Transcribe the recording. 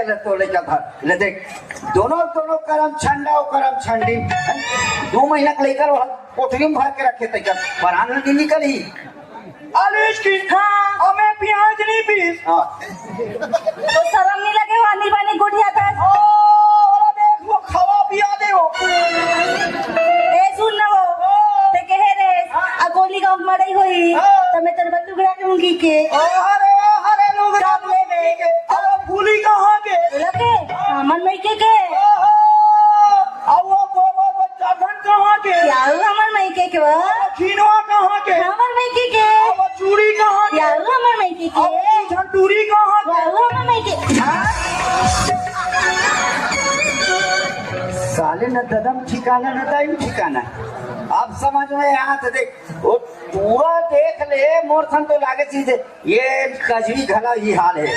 ले तो लेकर भर ले देख दोनों दोनों करम ठंडा और करम ठंडी 2 महीना के लेकर कोठरी में भर के रखे थे कर परान दिन निकली आलिश की हाँ हमें प्याज नहीं पीस हां तो शर्म नहीं लगे वानी बानी गुड़िया था ओ देख वो खवा पिया दे हो ए सुन ना वो ते कहे रे आ गोली का मड़ई होई तो मैं तेरे बल्लू गिरा दूंगी के अरे लोग काम ले बे अरे फूली कहां के लगे मन में के अब वो चागन कहां के क्या हुआ मन में के वो खीनवा कहां के हमर में के अब चूड़ी कहां के क्या हुआ मन में के अब झंडूरी कहां के क्या हुआ मन में के साले न ददम ठिकाना न दाई ठिकाना अब समझ में यहाँ तो देख वो पूरा देख ले मोर सन तो लागे चीज ये कजरी घला ये हाल है।